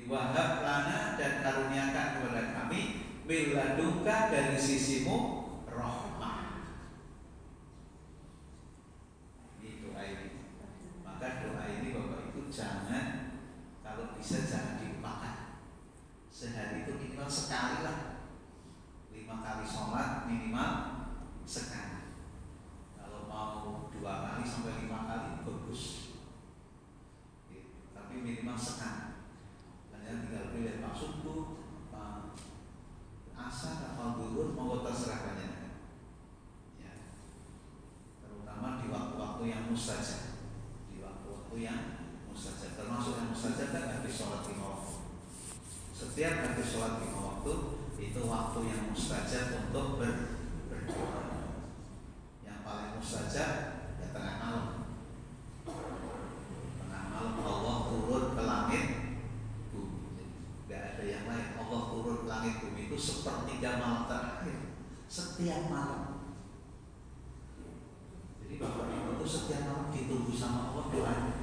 Wahab lana, dan karuniakan kepada kami min ladunka, dari sisimu, rahmah. Ini doa ini. Maka doa ini Bapak Ibu jangan, kalau bisa jangan dilupakan. Sehari itu minimal sekali lah. 5 kali sholat minimal sekali. Kalau mau 2 kali sampai 5 kali bagus. Tapi minimal sekali. Tinggal pilih Pak subuh, Pak asar, apa zuhur, mau terserah kalian. Ya. Terutama di waktu-waktu yang mustajab. Di waktu-waktu yang mustajab. Termasuk yang mustajab kan habis sholat 5 waktu. Setiap habis sholat 5 waktu itu waktu yang mustajab untuk berdoa. Yang paling mustajab ya tengah malam. Tengah malam Allah turun ke langit. Yang lain, Allah turun langit bumi itu sepertiga malam terakhir setiap malam. Jadi Bapak Ibu itu setiap malam ditunggu sama Allah doa.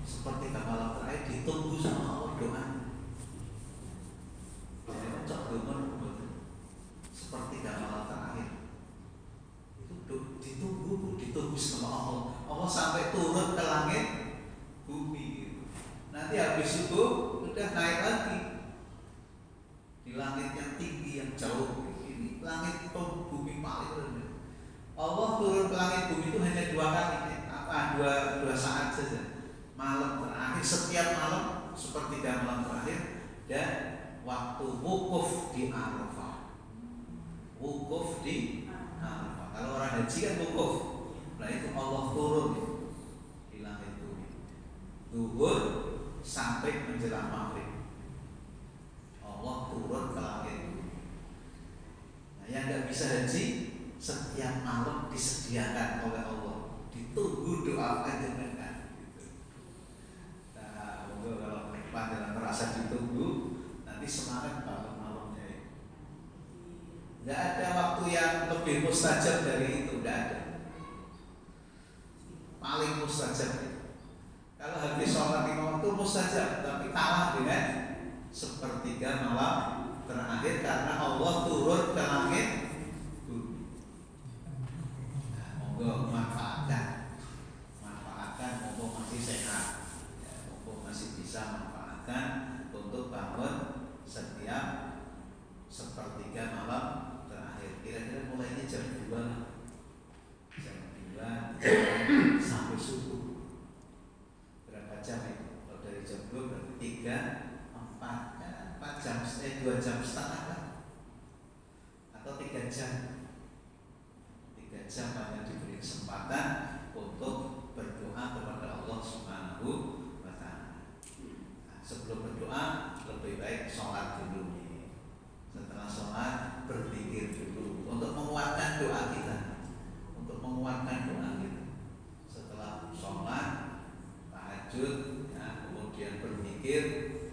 Sepertiga malam terakhir ditunggu sama Allah doa. Jadi cocok dengan sepertiga malam terakhir itu ditunggu sama Allah. Allah sampai turun ke langit bumi. Nanti habis itu udah naik lagi di langit yang tinggi yang jauh. Ini langit itu bumi paling rendah. Allah turun ke langit bumi itu hanya 2 kali, dua saat saja. Malam terakhir, setiap malam sepertiga malam terakhir, dan waktu wukuf di Arafah. Wukuf di Arafah. Kalau orang haji kan wukuf. Nah itu Allah turun di langit bumi. Zuhur sampai menjelang maghrib. Allah turun ke langit. Nah, yang nggak bisa haji setiap malam disediakan oleh Allah, ditunggu doa panjenengan. Gitu. Nah, kalau panjenengan merasa ditunggu, nanti semangat malam-malamnya. Nggak ada waktu yang lebih mustajab dari itu, nggak ada. Paling mustajab itu. Kalau habis sholat 5 waktu mustajab, tapi kalah dengan sepertiga malam terakhir karena Allah turun ke langit bumi. Nah, monggo manfaatkan, monggo masih sehat, ya, monggo masih bisa manfaatkan untuk bangun setiap sepertiga malam terakhir. Kira-kira mulainya jam 2 sampai subuh. Berapa jam itu? Kalau dari jam 2 berarti 4 jam, 2 jam setengah kan? Atau 3 jam. 3 jam hanya diberi kesempatan untuk berdoa kepada Allah Subhanahu wa ta'ala. Nah, sebelum berdoa lebih baik sholat dulu nih. Setelah sholat berzikir dulu untuk menguatkan doa kita. Setelah sholat tahajud, ya, kemudian berzikir,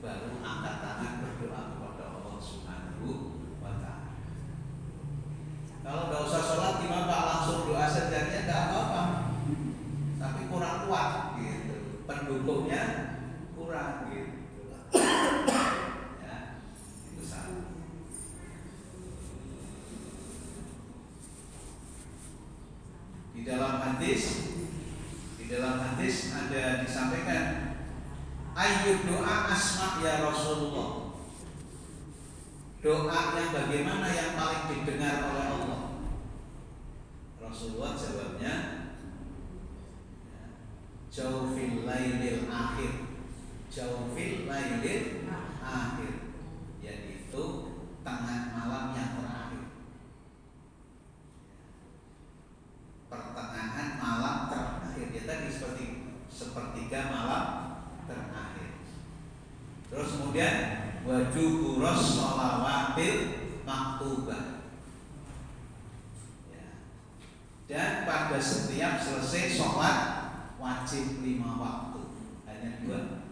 baru angkat tangan berdoa kepada Allah Subhanahu wa ta'ala. Kalau nggak usah sholat gimana Pak, langsung doa saja nggak apa-apa, tapi kurang kuat gitu, pendukungnya kurang gitu. Ya, itu salah. Di dalam hadis ada disampaikan ayyud doa asma ya Rasulullah. Doa yang bagaimana yang paling didengar oleh Allah? Rasulullah jawabnya Jaufil lailil akhir. Jaufil lailil akhir, yaitu tengah malam yang terakhir. Pertengahan malam terakhir. Ya tadi sepertiga malam terakhir. Terus kemudian wajuburos sholawatil maktubah. Ya. Dan pada setiap selesai sholat wajib 5 waktu. Hanya 2.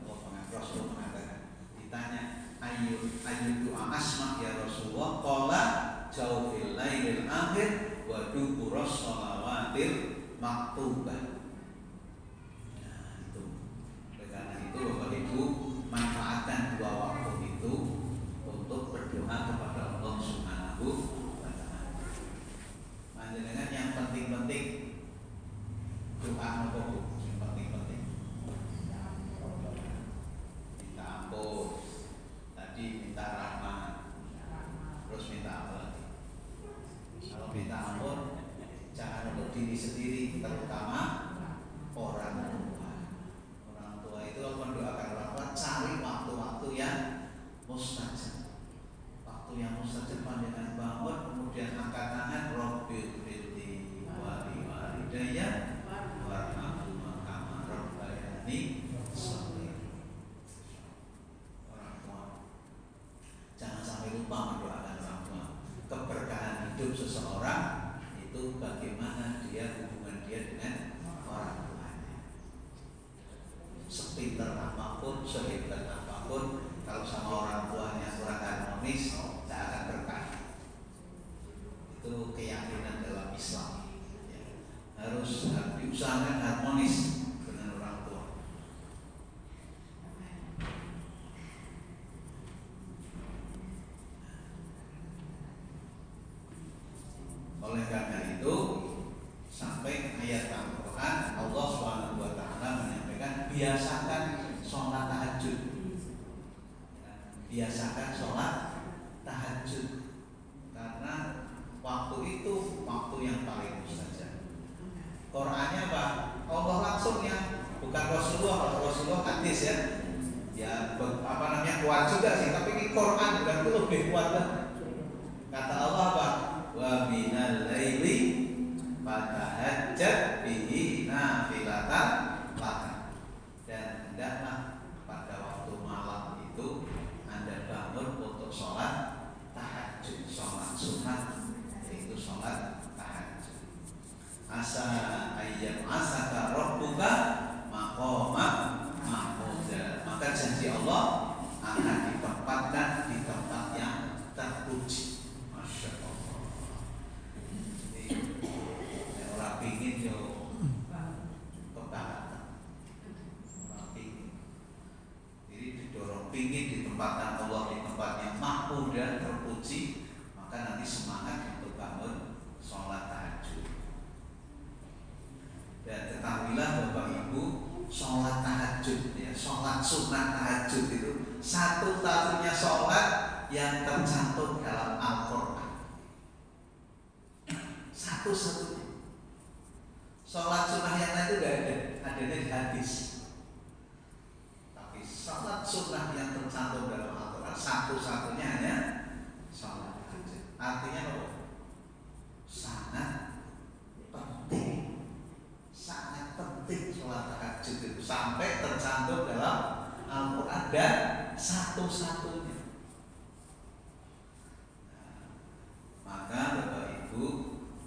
Rasul mengatakan, ditanya ayu doa asma ya Rasulullah, qala jaufil lailil akhir wa duburos sholawatil maktubah. Nah, itu. Karena itu Bapak Ibu manfaatkan 2 waktu terutama orang tua. Orang tua itu mendoakan orang tua, cari waktu-waktu yang mustajab. Waktu yang mustajab panjenengan bangun, kemudian angkat tangan, Rabbil firli wali walidayya warhamhuma kama rabbayani shaghira. Orang tua, jangan sampai lupa mendoakan orang tua. Keberkahan hidup seseorang itu bagaimana dia hubungan dia dengan orang tuanya. Sepinter apapun, sehebat apapun, kalau sama orang tuanya kurang harmonis, tidak akan berkah. Itu keyakinan dalam Islam. Ya. Harus diusahakan harmonis dengan orang tua. Oleh karena itu, sampai ayat Al-Quran, Allah SWT menyampaikan biasakan sholat tahajud. Biasakan sholat tahajud, karena waktu itu waktu yang paling mustajab. Qurannya apa? Allah langsung yang bukan Rasulullah. Kalau Rasulullah hadis ya, apa namanya kuat juga sih. Tapi ini Quran bukan itu lebih kuat kan? Kata Allah apa? Wa minal laili fatahajjat bihi nafilatan laka. Dan hendaklah pada waktu malam itu Anda bangun untuk sholat tahajud, sholat sunat, yaitu sholat tahajud. Asa ayyam asaka rabbuka maqama mahmuda. Maka janji Allah akan ditempatkan di tempat yang terpuji. Masya Allah. Ini orang pingin yo kebangetan. Orang pingin. Jadi didorong pingin ditempatkan Allah di tempat yang mahmud dan terpuji, maka nanti semangat untuk bangun sholat tahajud. Dan ketahuilah Bapak Ibu, sholat tahajud ya, sholat sunat tahajud itu satu-satunya sholat yang tercantum dalam Al-Quran. Satu-satunya. Sholat sunnah yang lain itu tidak ada, adanya di hadis. Tapi sholat sunnah yang tercantum dalam Al-Quran satu-satunya hanya sholat tahajud. Artinya apa? Sangat penting, sangat penting sholat tahajud itu sampai tercantum dalam Al-Quran dan satu-satunya. Maka Bapak Ibu,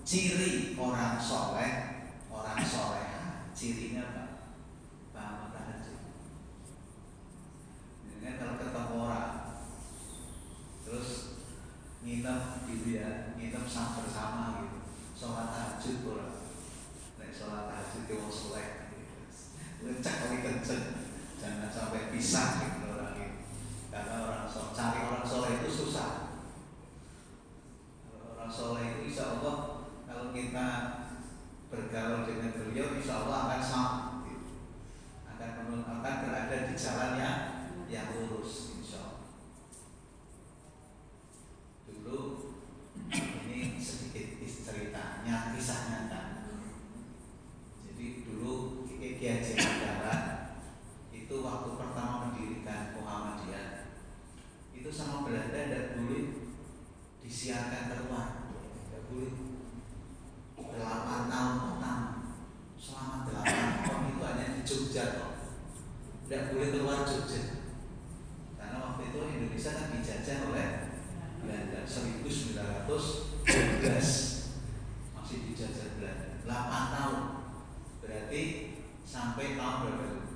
ciri orang soleh, orang soleha, cirinya apa? Bangun tahajud. Ini kalau ketemu orang, terus nginep gitu ya, nginep bersama gitu, sholat tahajud orang, naik sholat tahajud di wong soleh, lencak kali kenceng, jangan sampai pisah gitu orang ini, karena orang soleh, cari orang soleh itu susah. Orang soleh itu insya Allah kalau kita bergaul dengan beliau insya Allah akan sama gitu. akan berada di jalan yang lurus insya Allah. Dulu ini sedikit ceritanya, kisah nyata. Jadi dulu Kiai Haji Mandala itu waktu pertama mendirikan Muhammadiyah itu sama Belanda tidak boleh disiarkan keluar, tidak boleh. 8 tahun pertama, selama 8 tahun itu hanya di Jogja kok, tidak boleh keluar Jogja, karena waktu itu Indonesia kan dijajah oleh Belanda 1912, masih dijajah Belanda 8 tahun, berarti sampai tahun berapa?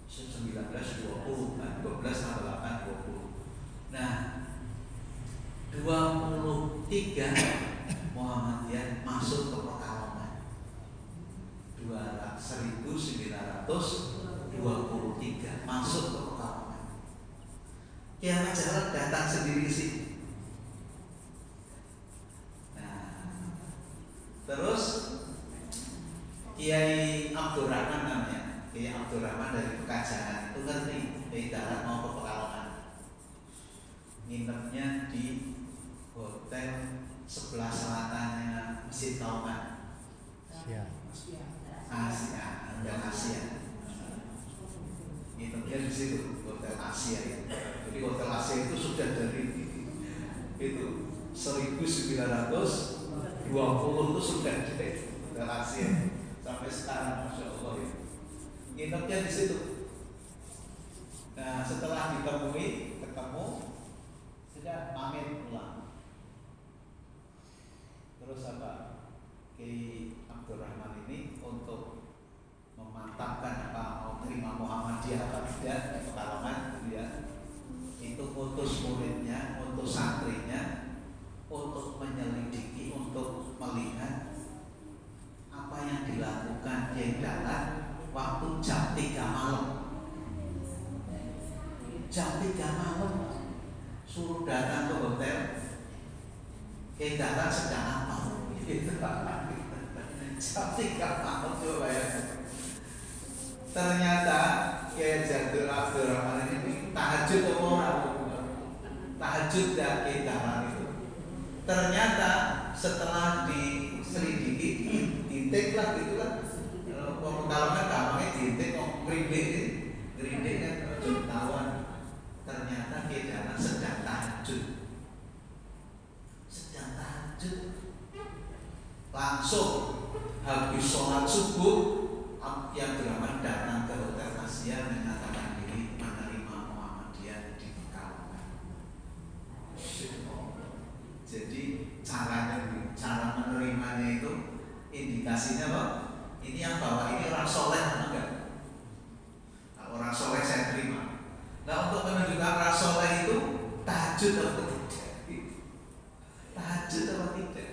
1920 kan, 12 tambah 8 20. Nah 23 Muhammadiyah masuk ke Pekalongan 1923 masuk ke Pekalongan. Kiai Majalak datang sendiri sih. Nah, terus Kiai Abdurrahman namanya, Kiai Abdurrahman dari Pekajangan itu ngerti Kiai Darat mau ke Pekalongan, nginepnya di hotel sebelah selatannya Masjid Kauman. Asia, dan Asia. Itu di situ hotel Asia. Jadi hotel Asia itu sudah dari itu 1920 itu sudah di hotel Asia sampai sekarang, masya Allah ya. Nginepnya di situ. Nah setelah ketemu sudah pamit pulang. Terus apa? Kiai Abdurrahman ini untuk memantapkan apa mau terima Muhammadiyah apa tidak di Pekalongan, dia itu utus muridnya, utus santrinya untuk menyelidiki, untuk melihat apa yang dilakukan Kiai Dahlan waktu jam 3 malam. Jam 3 malam suruh datang ke hotel. Kiai Dahlan sedang apa? Jam 3 malam, coba ya. Ternyata Kiai Jadul Abdurrahman ini tahajud atau orang? Tahajud dan Kiai Dahlan itu. Ternyata setelah diselidiki, diintek lah gitu lah. Kalau kan gampangnya diintek, gerindik kan ketahuan. Ternyata Kiai Dahlan sedang tahajud. Langsung habis sholat subuh yang Abdurrahman datang ke hotel Asia menyatakan diri menerima Muhammadiyah di Pekalongan. Jadi cara menerimanya itu indikasinya loh. Ini yang bawa ini orang soleh atau enggak? Nah, orang soleh saya terima. Nah untuk menunjukkan orang soleh itu tahajud atau tidak? Tahajud atau tidak?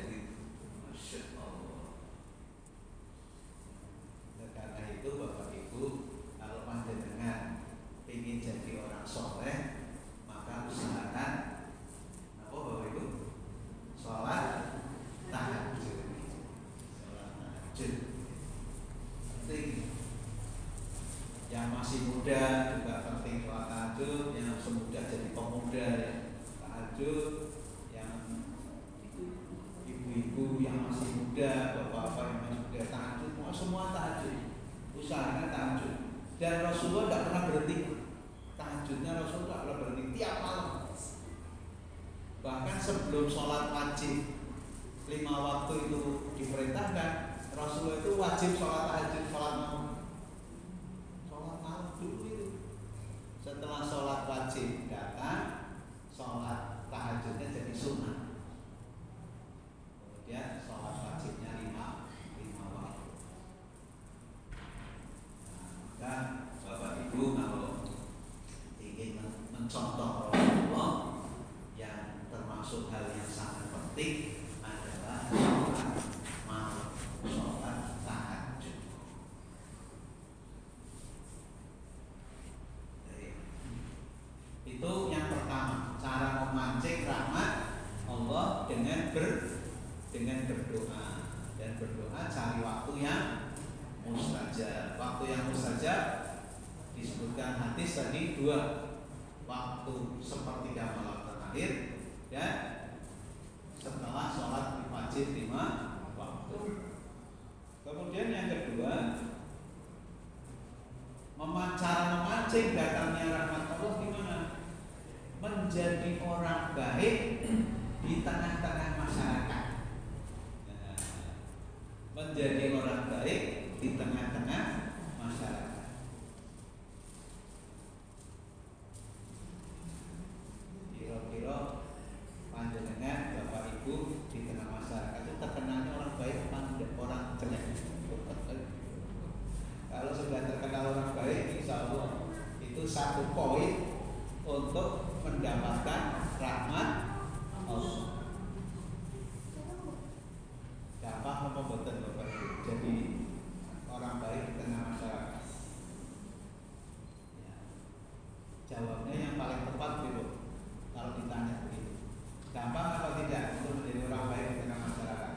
Itu Bapak Ibu, kalau panjenengan ingin jadi orang soleh, maka usahakan apa Bapak Ibu? Sholat tahajud. Sholat tahajud penting. Yang masih muda juga penting sholat tahajud. Yang semudah jadi pemuda ya tahajud. Yang ibu-ibu yang masih muda, bapak-bapak yang masih muda tahajud, semua tahajud. Usahakan tahajud. Dan Rasulullah tidak pernah berhenti. Tahajudnya Rasulullah tidak pernah berhenti tiap malam. Bahkan sebelum sholat wajib 5 waktu itu diperintahkan, Rasulullah itu wajib sholat tahajud, sholat malam. Sholat malam dulu itu. Setelah sholat wajib datang, sholat tahajudnya jadi sunnah. Kemudian sholat wajibnya 5 waktu. Dan Bapak Ibu kalau ingin mencontoh Rasulullah, yang termasuk hal yang sangat penting adalah sholat malam, sholat tahajud. Itu yang pertama, cara memancing rahmat Allah dengan berdoa. Dan berdoa cari waktu yang mustajab. Waktu yang mustajab disebutkan hadis tadi 2 waktu sepertiga malam terakhir dan setelah sholat wajib 5 waktu. Kemudian yang kedua, cara memancing datangnya rahmat Allah gimana? Menjadi orang baik di tengah-tengah masyarakat. Menjadi orang baik di tengah-tengah masyarakat. Kira-kira panjenengan Bapak Ibu di tengah masyarakat itu terkenalnya orang baik apa orang jelek? Kalau sudah terkenal orang baik, insya Allah itu satu poin untuk mendapatkan rahmat Allah. Gampang apa betul Bapak Ibu? Jadi orang baik di tengah masyarakat. Ya. Jawabnya yang paling tepat gitu. Kalau ditanya begitu, gampang atau tidak untuk menjadi orang baik di tengah masyarakat?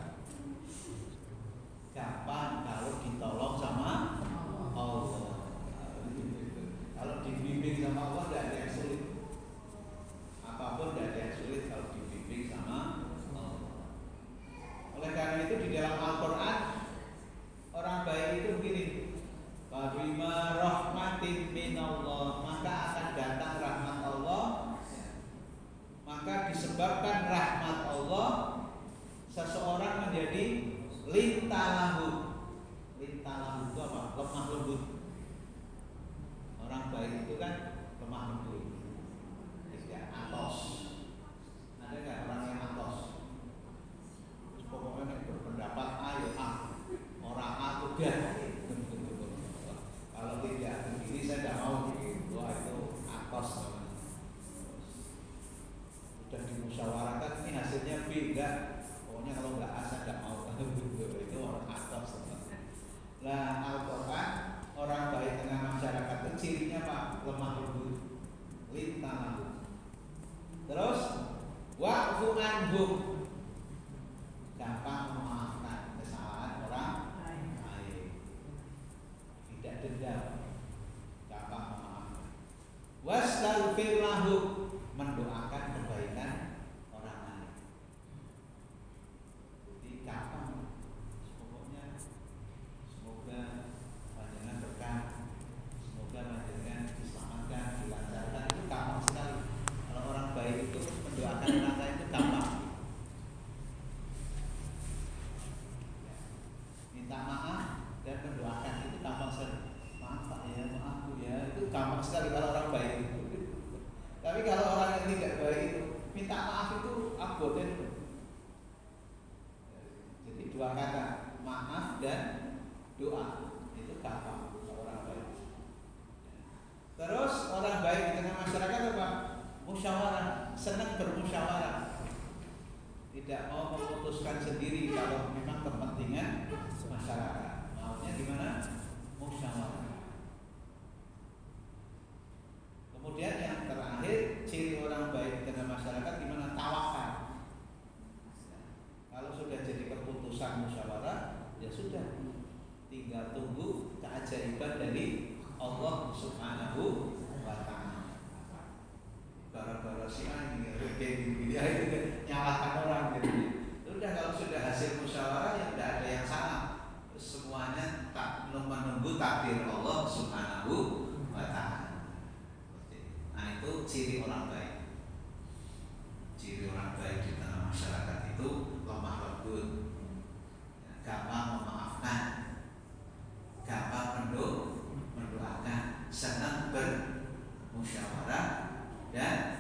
Gampang kalau ditolong sama Allah. Kalau dibimbing sama Allah tidak ada yang sulit. Apapun tidak ada yang sulit kalau dibimbing sama Allah. Oleh karena itu di dalam Al-Quran orang tastaghfir lahum, mendoakan kebaikan orang lain. Jadi gampang, pokoknya semoga panjenengan berkah, semoga panjenengan diselamatkan, dilancarkan, itu gampang sekali. Kalau orang baik itu mendoakan orang lain itu gampang. Minta maaf dan mendoakan itu gampang sekali. Maaf Pak ya, maaf Bu ya, itu gampang sekali kalau orang baik itu. Tapi kalau orang yang tidak baik itu minta maaf itu abotnya itu. Jadi dua kata, maaf dan doa, itu gampang kalau orang baik. Terus orang baik di tengah masyarakat apa? Musyawarah, senang bermusyawarah. Tidak mau memutuskan sendiri kalau memang kepentingan masyarakat. Maunya gimana? Musyawarah. Kemudian yang terakhir, ciri orang baik di tengah masyarakat gimana? Tawakal. Kalau sudah jadi keputusan musyawarah, ya sudah, tinggal tunggu keajaiban dari Allah Subhanahu wa Ta'ala. Gara-gara si ini dia itu nyalahkan orang gitu. Sudah, kalau sudah hasil musyawarah ya tidak ada yang salah. Semuanya tak menunggu takdir Allah Subhanahu wa Ta'ala. Nah, itu ciri orang baik. Ciri orang baik di tengah masyarakat itu lemah lembut, gampang memaafkan, gampang mendoakan, senang bermusyawarah, dan